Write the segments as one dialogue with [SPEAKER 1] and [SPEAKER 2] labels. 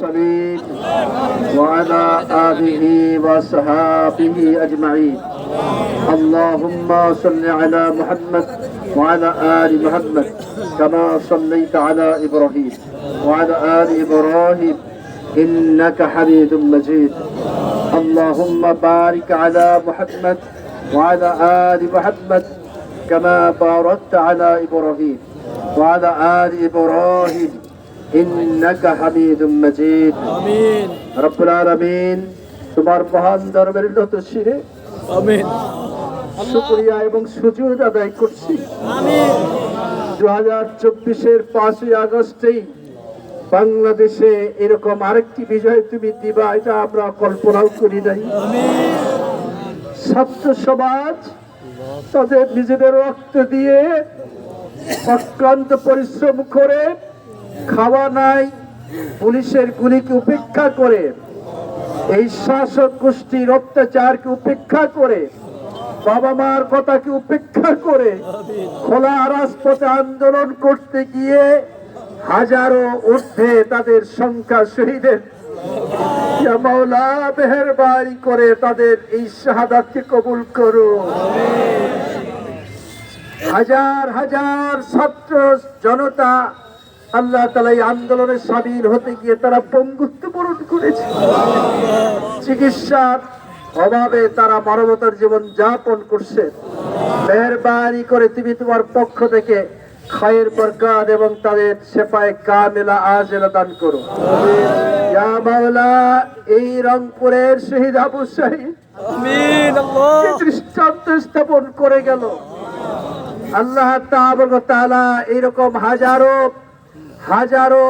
[SPEAKER 1] الصليب وعلى آله وصحابه أجمعين. اللهم صل على محمد وعلى آل محمد كما صليت على إبراهيم وعلى آل إبراهيم إنك حميد مجيد. اللهم بارك على محمد وعلى آل محمد كما باركت على إبراهيم وعلى آل إبراهيم إنك حميد مجيد.
[SPEAKER 2] আমিন
[SPEAKER 1] রব্বুল আলামিন তোমার মহান দরবারে নত শিরে
[SPEAKER 2] আমিন
[SPEAKER 1] শুকরিয়া এবং সুজুদ আদায় করছি।
[SPEAKER 2] আমিন
[SPEAKER 1] 2024-এর 5ই আগস্টেই বাংলাদেশে এরকম আরেকটি বিজয় তুমি দিবা, এটা আমরা কল্পনাও করি নাই। ছাত্র সমাজ তাদের নিজেদের রক্ত দিয়ে অক্লান্ত পরিশ্রম করে, খাওয়া নাই, পুলিশের গুলিকে উপেক্ষা করে, এই শাসক গোষ্ঠীর অত্যাচারকে উপেক্ষা করে, বাবা মার কথাকে উপেক্ষা করে খোলা রাজপথে আন্দোলন করতে গিয়ে হাজারো ঊর্ধ্বে তাদের সংখ্যা শহীদের। ইয়া মাওলা মেহেরবানি করে তাদের এই শাহাদাতকে কবুল করো। হাজার হাজার ছাত্র জনতা আল্লাহ তাআলা এই আন্দোলনে সামিল হতে গিয়ে তারা পঙ্গুত্ব বরণ করেছে। চিকিৎসার অভাবে তারা মানবতার জীবন যাপন করছে। মেহেরবানি করে তুমি তোমার পক্ষ থেকে খায়ের বরকত এবং তাদের শেফায়ে কামিলা আজেলা দান করো। ইয়া মাওলা এই রংপুরের শহীদ আবু সাঈদ
[SPEAKER 2] আমিন আল্লাহ
[SPEAKER 1] দৃষ্টান্ত স্থাপন করে গেল। আল্লাহ তাআলা এরকম হাজারো হাজারো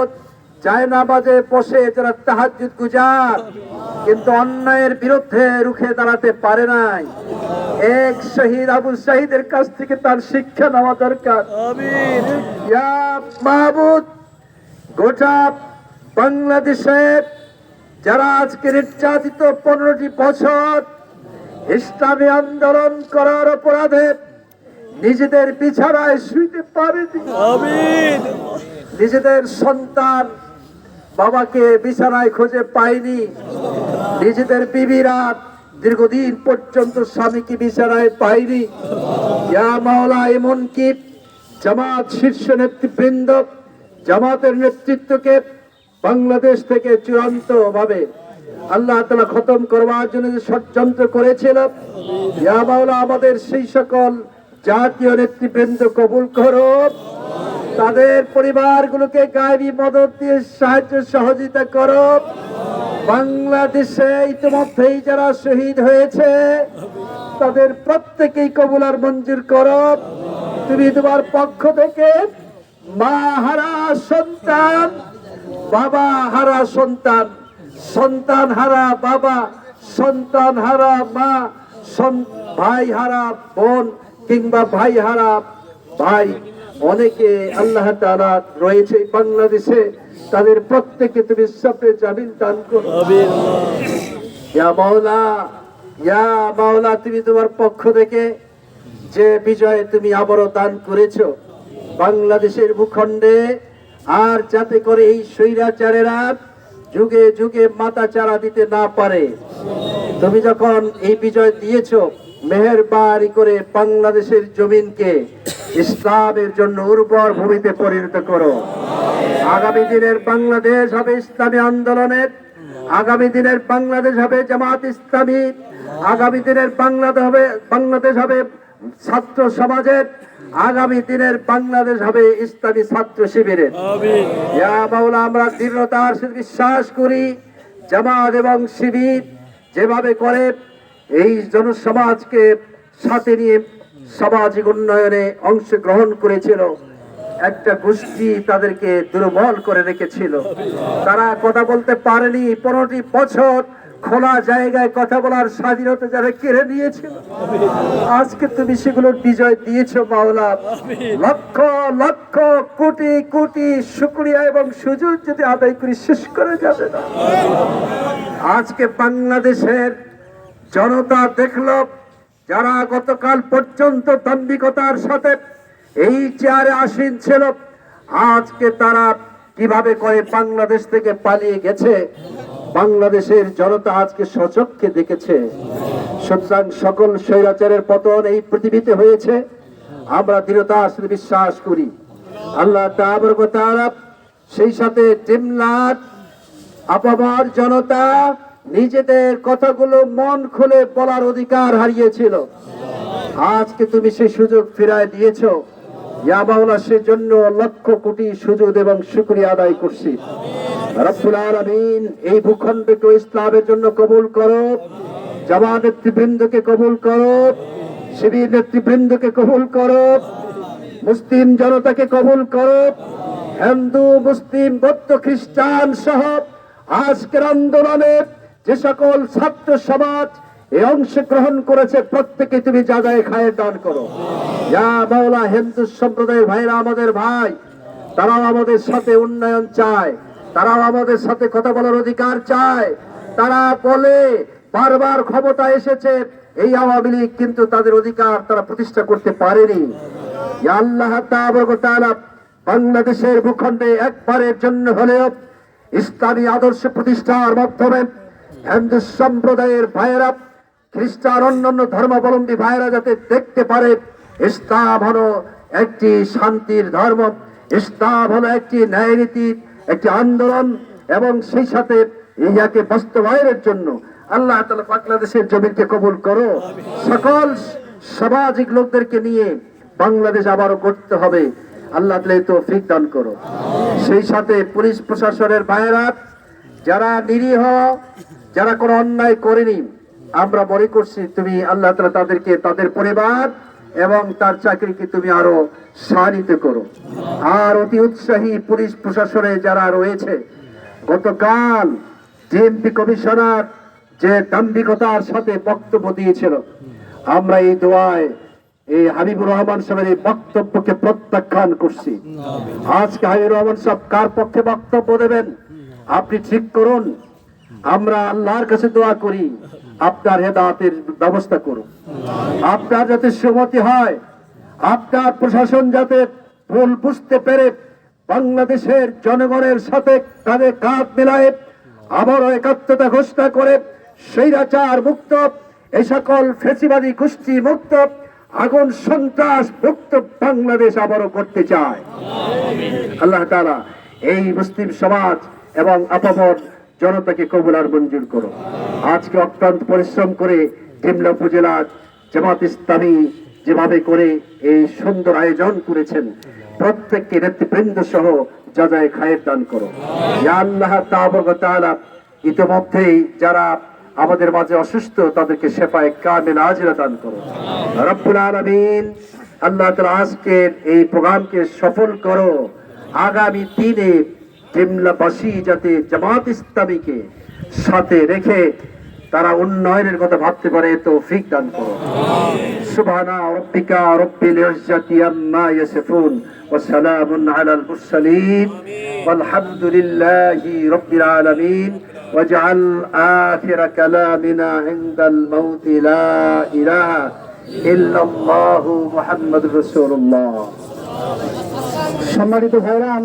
[SPEAKER 1] জায়নামাজে বসে যারা তাহাজ্জুদ গুজার কিন্তু অন্যায়ের বিরুদ্ধে রুখে দাঁড়াতে পারে নাই, এক শহীদ আবু সাঈদের কাছ থেকে তার শিক্ষা নেওয়া দরকার।
[SPEAKER 2] আমিন
[SPEAKER 1] ইয়া মাহবুদ গোটা বাংলাদেশের যারা আজকে নির্যাতিত 15টি বছর ইসলামী আন্দোলন করার অপরাধে নিজেদের বিছানায় শুইতে পারেনি,
[SPEAKER 2] আমিন
[SPEAKER 1] নিজেদের সন্তান বাবাকে বিছানায় খুঁজে পায়নি, নিজেদের বিবিরা দীর্ঘদিন পর্যন্ত স্বামীকে বিছানায় পায়নি। ইয়া মাওলা এমনকি জামাত শীর্ষ নেতৃবৃন্দ জামাতের নেতৃত্বকে বাংলাদেশ থেকে চূড়ান্ত ভাবে আল্লাহ তাআলা খতম করবার জন্য যে ষড়যন্ত্র করেছিল, ইয়া মাওলা আমাদের সেই সকল জাতীয় নেতৃবৃন্দ কবুল করো, তাদের পরিবারগুলোকে গায়েবী মদদ দিয়ে সাহায্য সহযোগিতা করো। বাংলাদেশে ইতিমধ্যেই যারা শহীদ হয়েছে তাদের প্রত্যেকেই কবুল আর মঞ্জুর করো। তুমি তোমার পক্ষ থেকে মা হারা সন্তান, বাবা হারা সন্তান, সন্তান হারা বাবা, সন্তান হারা মা, ভাই হারা বোন কিংবা ভাই হারা ভাই, অনেকে আল্লাহ তাআলা রয়েছে বাংলাদেশে, তাদের প্রত্যেককে তুমি সবরে জামিন দান করো। ইয়া মাওলা, ইয়া মাওলা তুমি তোমার পক্ষ থেকে যে বিজয় তুমি আবারও দান করেছো বাংলাদেশের ভূখণ্ডে, আর যাতে করে এই স্বৈরাচারেরা যুগে যুগে মাথা চারা দিতে না পারে, তুমি যখন এই বিজয় দিয়েছো মেহেরবানি করে বাংলাদেশের জমিনকে ইসলামের জন্য উর্বর ভূমিতে পরিণত করো। আগামী দিনের বাংলাদেশ হবে ইসলামী আন্দোলনের, আগামী দিনের বাংলাদেশ হবে জামাত ইসলামী, আগামী দিনের বাংলাদেশ হবে ছাত্র সমাজের, আগামী দিনের বাংলাদেশ হবে ইসলামী ছাত্র শিবিরের। ইয়া মাওলা আমরা দৃঢ়তার সাথে বিশ্বাস করি জামাত এবং শিবির যেভাবে করে এই জনসমাজকে সাথে নিয়ে সামাজিক উন্নয়নে অংশগ্রহণ করেছিল, একটা গোষ্ঠী তাদেরকে দুর্বল করে রেখেছিল, তারা কথা বলতে পারেনি। 15টি বছর খোলা জায়গায় কথা বলার স্বাধীনতা যারা কেড়ে নিয়েছিল, আজকে তুমি সেগুলোর বিজয় দিয়েছো মাওলা। লক্ষ লক্ষ কোটি কোটি শুকরিয়া এবং সুজুদ যদি আদায় করি শেষ করে যাবে না। আজকে বাংলাদেশের জনতা দেখলো যারা গতকাল পর্যন্ত দাম্ভিকতার সাথে এই চেয়ারে আসীন ছিল, আজকে তারা কিভাবে করে বাংলাদেশ থেকে পালিয়ে গেছে, বাংলাদেশের জনতা আজকে সচক্ষে দেখেছে। সুতরাং সকল স্বৈরাচারের পতন এই পৃথিবীতে হয়েছে, আমরা দৃঢ়তার সাথে বিশ্বাস করি। আল্লাহ তাবারক ওয়া তাআলা সেই সাথে টিমলাট আপামার জনতা নিজেদের কথাগুলো মন খুলে বলার অধিকার হারিয়েছিল, আজকে তুমি সেই সুযোগ ফিরায় দিয়েছো। ইয়া মাওলা, সেজন্য লক্ষ কোটি সুজুদ এবং শুকরিয়া আদায় করছি। রব্বুল আলামিন এই ভূখণ্ডকে ইসলামের জন্য কবুল করো, জামাত নেতৃবৃন্দকে কবুল করো, শিবির নেতৃবৃন্দকে কবুল করো, মুসলিম জনতাকে কবুল করো, হিন্দু মুসলিম বৌদ্ধ খ্রিস্টান সহ আজকের আন্দোলনে যে সকল ছাত্র সমাজ এই অংশগ্রহণ করেছে প্রত্যেকে তুমি জায়গায় খায়ের দান করো। ইয়া মাওলা, হিন্দু সম্প্রদায়ের ভাইরা আমাদের ভাই, তারাও আমাদের সাথে উন্নয়ন চায়, তারাও আমাদের সাথে কথা বলার অধিকার চায়। তারা বলে বারবার ক্ষমতা এসেছে এই আওয়ামী লীগ, কিন্তু তাদের অধিকার তারা প্রতিষ্ঠা করতে পারেনি। ইয়া আল্লাহ তাবারক ওয়া তাআলা, বাংলাদেশের ভূখণ্ডে একবারের জন্য হলেও ইসলামী আদর্শ প্রতিষ্ঠার মাধ্যমে হিন্দু সম্প্রদায়ের ভাইয়েরা, খ্রিস্টান অন্যান্য ধর্মাবলম্বী ভাইয়েরা যাতে দেখতে পারে ইসলাম হলো একটি শান্তির ধর্ম, ইসলাম হলো একটি ন্যায় নীতি, একটি আন্দোলন, এবং সেই সাথে ইয়াকে বাস্তবায়নের জন্য আল্লাহ তাআলা বাংলাদেশের জমিনকে কবুল করো। সকল সামাজিক লোকদেরকে নিয়ে বাংলাদেশ আবারও গড়তে হবে, আল্লাহ তাআলা তৌফিক দান করো। সেই সাথে পুলিশ প্রশাসনের ভাইয়েরা, যারা নিরীহ, যারা কোনো অন্যায় করেনি, আমরা মনে করছি তুমি আল্লাহ তাআলা তাদেরকে, তাদের পরিবার এবং তার চাকরিকে তুমি আরো সাহায্য করো। আর অতি উৎসাহী পুলিশ প্রশাসনে যারা রয়েছে, গতকাল ডিএমপি কমিশনার যে দাম্ভিকতার সাথে বক্তব্য দিয়েছিল, আমরা এই দোয়ায় এই হাবিবুর রহমান সাহেবের এই বক্তব্যকে প্রত্যাখ্যান করছি। আজকে হাবিবুর রহমান সাহেব কার পক্ষে বক্তব্য দেবেন আপনি ঠিক করুন। আমরা আল্লাহর কাছে দোয়া করি আপনার হেদায়েতের ব্যবস্থা করুন, আপনার যাতে সুমতি হয়, আপনার প্রশাসন যাতে ভুল বুঝতে পেরে বাংলাদেশের জনগণের সাথে কাঁধে কাঁধ মিলায় আবারও একাত্মতা ঘোষণা করে স্বৈরাচার মুক্ত, এই সকল ফ্যাসিবাদী গোষ্ঠী মুক্ত, আগুন সন্ত্রাস মুক্ত বাংলাদেশ আবারও করতে চায়। আল্লাহ তাআলা এই মুসলিম সমাজ এবং আপামর জনতাকে কবুল আর মঞ্জুর করো। আজকে অক্লান্ত পরিশ্রম করে ডিমলা উপজেলার জামাত ইসলামী যেভাবে করে এই সুন্দর আয়োজন করেছেন, প্রত্যেককে নেতৃবৃন্দ সহ যাজায় খায়ের দান করো। ইয়া আল্লাহ তাবারক ওয়া তাআলা, ইতিমধ্যেই যারা আমাদের মাঝে অসুস্থ তাদেরকে শেফায়ে কামিল আজিলা দান করো। রব্বুল আলামিন, আল্লাহ তাআলা আজকের এই প্রোগ্রামকে সফল করো। আগামী দিনে ডিমলাবাসী যাতে জামাত ইসলামীকে সাথে রেখে তারা উন্নয়নের কথা ভাবতে পারে তৌফিক দান করো। সুবহানা রাব্বিকা রাব্বিল ইজ্জাতি আম্মা ইয়াসিফুন ওয়া সালামুন আলাল মুরসালিন ওয়ালহামদুলিল্লাহি রাব্বিল আলামিন। ওয়াজআল আখিরা কালামিনা ইনদাল মাউত লা ইলাহা ইল্লাল্লাহু মুহাম্মাদুর রাসূলুল্লাহ। সম্মানিত ভাইরা,